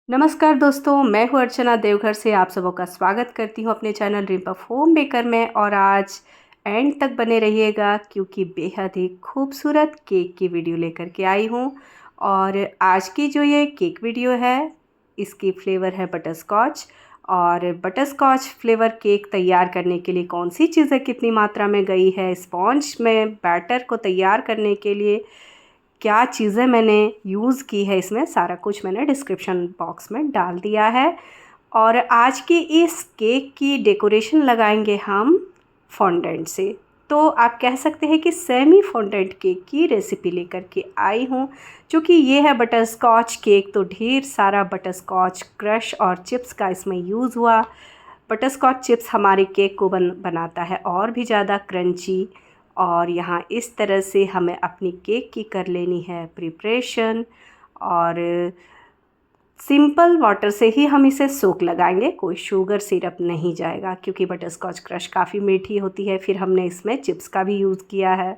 नमस्कार दोस्तों, मैं हूँ अर्चना देवघर से आप सबों का स्वागत करती हूँ अपने channel dream of home maker में। और आज एंड तक बने रहिएगा क्योंकि बेहद ही खूबसूरत केक की वीडियो लेकर के आई हूँ। और आज की जो ये केक वीडियो है इसकी फ्लेवर है बटर स्कॉच। और बटर स्कॉच फ्लेवर केक तैयार करने के लिए कौन सी चीज़ें कितनी मात्रा में गई है, स्पॉन्ज में बैटर को तैयार करने के लिए क्या चीज़ें मैंने यूज़ की है, इसमें सारा कुछ मैंने डिस्क्रिप्शन बॉक्स में डाल दिया है। और आज की इस केक की डेकोरेशन लगाएंगे हम फॉन्डेंट से। तो आप कह सकते हैं कि सेमी फॉन्डेंट केक की रेसिपी लेकर के आई हूँ। क्योंकि ये है बटर स्कॉच केक तो ढेर सारा बटर स्कॉच क्रश और चिप्स का इसमें यूज़ हुआ। बटर स्कॉच चिप्स हमारे केक को बनाता है और भी ज़्यादा क्रंची। और यहाँ इस तरह से हमें अपनी केक की कर लेनी है प्रिपरेशन। और सिंपल वाटर से ही हम इसे सोक लगाएंगे, कोई शुगर सिरप नहीं जाएगा क्योंकि बटर स्कॉच क्रश काफ़ी मीठी होती है। फिर हमने इसमें चिप्स का भी यूज़ किया है,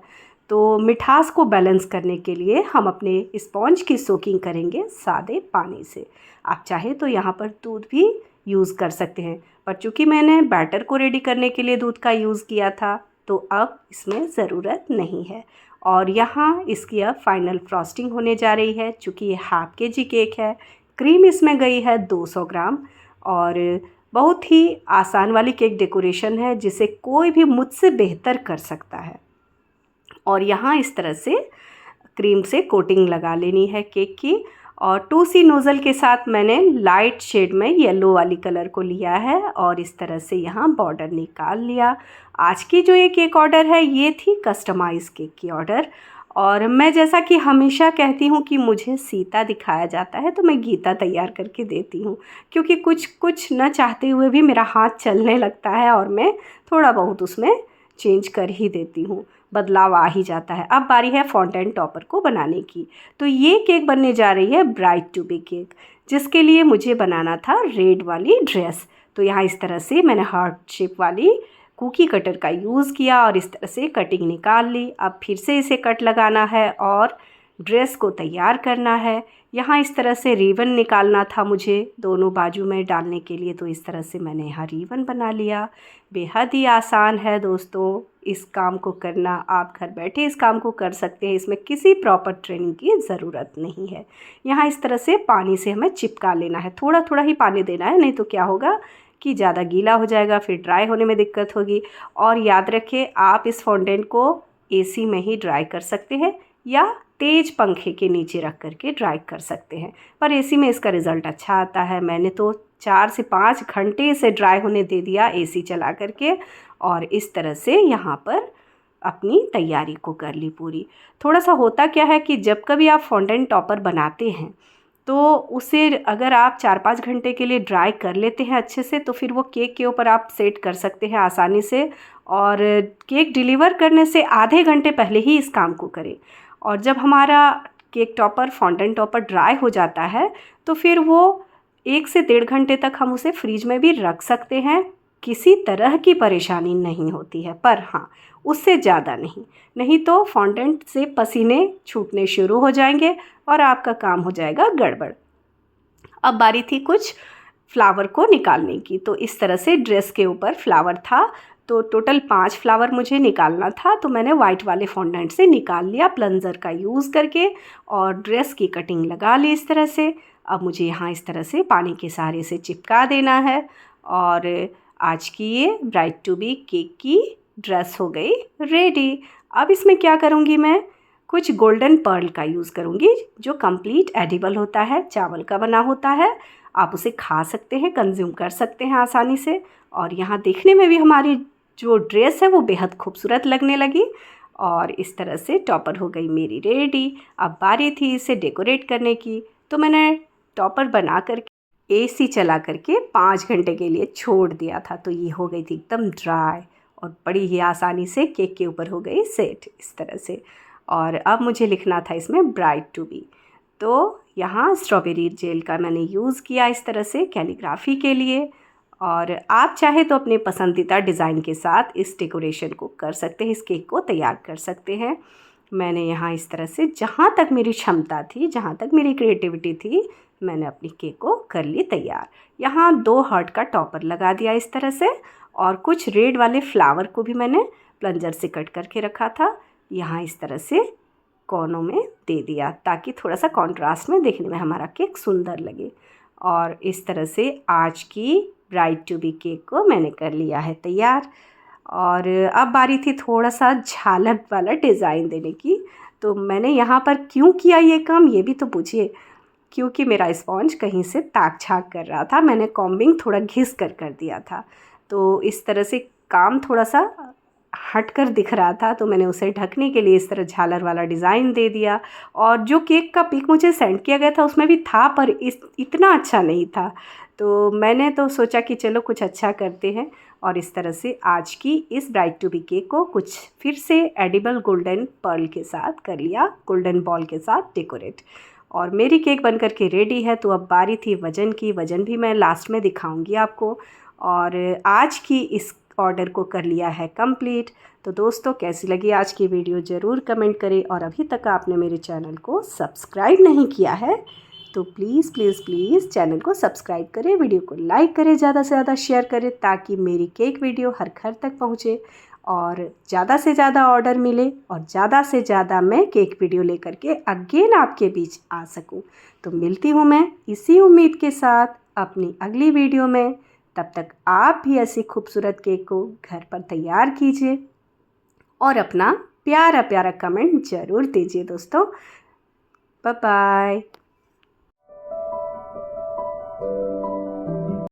तो मिठास को बैलेंस करने के लिए हम अपने स्पॉन्ज की सोकिंग करेंगे सादे पानी से। आप चाहे तो यहाँ पर दूध भी यूज़ कर सकते हैं, पर चूँकि मैंने बैटर को रेडी करने के लिए दूध का यूज़ किया था तो अब इसमें ज़रूरत नहीं है। और यहाँ इसकी अब फाइनल फ्रॉस्टिंग होने जा रही है। चूँकि ये हाफ केजी केक है, क्रीम इसमें गई है 200 ग्राम। और बहुत ही आसान वाली केक डेकोरेशन है जिसे कोई भी मुझसे बेहतर कर सकता है। और यहाँ इस तरह से क्रीम से कोटिंग लगा लेनी है केक की। और 2C नोज़ल के साथ मैंने लाइट शेड में येलो वाली कलर को लिया है और इस तरह से यहाँ बॉर्डर निकाल लिया। आज की जो ये केक ऑर्डर है ये थी कस्टमाइज़ केक की ऑर्डर। और मैं जैसा कि हमेशा कहती हूँ कि मुझे सीता दिखाया जाता है तो मैं गीता तैयार करके देती हूँ। क्योंकि कुछ कुछ न चाहते हुए भी मेरा हाथ चलने लगता है और मैं थोड़ा बहुत उसमें चेंज कर ही देती हूँ, बदलाव आ ही जाता है। अब बारी है फॉन्टेन टॉपर को बनाने की। तो ये केक बनने जा रही है ब्राइड टू बी केक, जिसके लिए मुझे बनाना था रेड वाली ड्रेस। तो यहाँ इस तरह से मैंने हार्ट शेप वाली कुकी कटर का यूज़ किया और इस तरह से कटिंग निकाल ली। अब फिर से इसे कट लगाना है और ड्रेस को तैयार करना है। यहाँ इस तरह से रिबन निकालना था मुझे दोनों बाजू में डालने के लिए, तो इस तरह से मैंने यहाँ रिबन बना लिया। बेहद ही आसान है दोस्तों इस काम को करना, आप घर बैठे इस काम को कर सकते हैं, इसमें किसी प्रॉपर ट्रेनिंग की ज़रूरत नहीं है। यहाँ इस तरह से पानी से हमें चिपका लेना है, थोड़ा थोड़ा ही पानी देना है, नहीं तो क्या होगा कि ज़्यादा गीला हो जाएगा, फिर ड्राई होने में दिक्कत होगी। और याद रखें आप इस फॉन्डेंट को एसी में ही ड्राई कर सकते हैं या तेज पंखे के नीचे रख करके ड्राई कर सकते हैं, पर एसी में इसका रिज़ल्ट अच्छा आता है। मैंने तो 4 से 5 घंटे इसे ड्राई होने दे दिया एसी चला करके। और इस तरह से यहाँ पर अपनी तैयारी को कर ली पूरी। थोड़ा सा होता क्या है कि जब कभी आप फॉन्डेंट टॉपर बनाते हैं तो उसे अगर आप 4-5 घंटे के लिए ड्राई कर लेते हैं अच्छे से तो फिर वो केक के ऊपर आप सेट कर सकते हैं आसानी से। और केक डिलीवर करने से आधे घंटे पहले ही इस काम को करें। और जब हमारा cake topper fondant topper dry हो जाता है तो फिर वो 1 से 1.5 घंटे तक हम उसे फ्रिज में भी रख सकते हैं, किसी तरह की परेशानी नहीं होती है। पर हाँ, उससे ज़्यादा नहीं, नहीं तो फॉन्डेंट से पसीने छूटने शुरू हो जाएंगे और आपका काम हो जाएगा गड़बड़। अब बारी थी कुछ फ्लावर को निकालने की। तो इस तरह से ड्रेस के ऊपर फ्लावर था, तो टोटल 5 फ्लावर मुझे निकालना था, तो मैंने वाइट वाले फॉन्डेंट से निकाल लिया प्लंजर का यूज़ करके और ड्रेस की कटिंग लगा ली इस तरह से। अब मुझे यहाँ इस तरह से पानी के सहारे से चिपका देना है। और आज की ये ब्राइड टू बी केक की ड्रेस हो गई रेडी। अब इसमें क्या करूँगी, मैं कुछ गोल्डन पर्ल का यूज़ करूँगी जो कंप्लीट एडिबल होता है, चावल का बना होता है। आप उसे खा सकते हैं, कंज्यूम कर सकते हैं आसानी से। और यहाँ देखने में भी हमारी जो ड्रेस है वो बेहद खूबसूरत लगने लगी। और इस तरह से टॉपर हो गई मेरी रेडी। अब बारी थी इसे डेकोरेट करने की, तो मैंने टॉपर बना करके एसी चला करके 5 घंटे के लिए छोड़ दिया था। तो ये हो गई थी एकदम ड्राई और बड़ी ही आसानी से केक के ऊपर हो गई सेट इस तरह से। और अब मुझे लिखना था इसमें ब्राइड टू बी, तो यहाँ स्ट्रॉबेरी जेल का मैंने यूज़ किया इस तरह से कैलीग्राफी के लिए। और आप चाहे तो अपने पसंदीदा डिज़ाइन के साथ इस डेकोरेशन को कर सकते हैं, इस केक को तैयार कर सकते हैं। मैंने यहाँ इस तरह से जहाँ तक मेरी क्षमता थी, जहाँ तक मेरी क्रिएटिविटी थी, मैंने अपनी केक को कर ली तैयार। यहाँ 2 हार्ट का टॉपर लगा दिया इस तरह से, और कुछ रेड वाले फ्लावर को भी मैंने प्लंजर से कट करके रखा था, यहाँ इस तरह से कोनों में दे दिया ताकि थोड़ा सा कॉन्ट्रास्ट में देखने में हमारा केक सुंदर लगे। और इस तरह से आज की ब्राइड टू बी केक को मैंने कर लिया है तैयार। और अब बारी थी थोड़ा सा झालर वाला डिज़ाइन देने की। तो मैंने यहाँ पर क्यों किया ये काम, ये भी तो पूछिए। क्योंकि मेरा स्पॉन्ज कहीं से ताक झाक कर रहा था, मैंने कॉम्बिंग थोड़ा घिस कर दिया था, तो इस तरह से काम थोड़ा सा हट कर दिख रहा था, तो मैंने उसे ढकने के लिए इस तरह झालर वाला डिज़ाइन दे दिया। और जो केक का पिक मुझे सेंड किया गया था उसमें भी था, पर इतना अच्छा नहीं था, तो मैंने तो सोचा कि चलो कुछ अच्छा करते हैं। और इस तरह से आज की इस ब्राइड टू बी केक को कुछ फिर से एडिबल गोल्डन पर्ल के साथ कर लिया, गोल्डन बॉल के साथ डेकोरेट। और मेरी केक बनकर के रेडी है। तो अब बारी थी वज़न की। वज़न भी मैं लास्ट में दिखाऊंगी आपको। और आज की इस ऑर्डर को कर लिया है कंप्लीट। तो दोस्तों, कैसी लगी आज की वीडियो ज़रूर कमेंट करें। और अभी तक आपने मेरे चैनल को सब्सक्राइब नहीं किया है तो प्लीज़ प्लीज़ प्लीज़ चैनल को सब्सक्राइब करें, वीडियो को लाइक करें, ज़्यादा से ज़्यादा शेयर करें ताकि मेरी केक वीडियो हर घर तक पहुँचे और ज़्यादा से ज़्यादा ऑर्डर मिले और ज़्यादा से ज़्यादा मैं केक वीडियो लेकर के अगेन आपके बीच आ सकूं। तो मिलती हूं मैं इसी उम्मीद के साथ अपनी अगली वीडियो में। तब तक आप भी ऐसी खूबसूरत केक को घर पर तैयार कीजिए और अपना प्यारा प्यारा कमेंट ज़रूर दीजिए दोस्तों। Bye bye.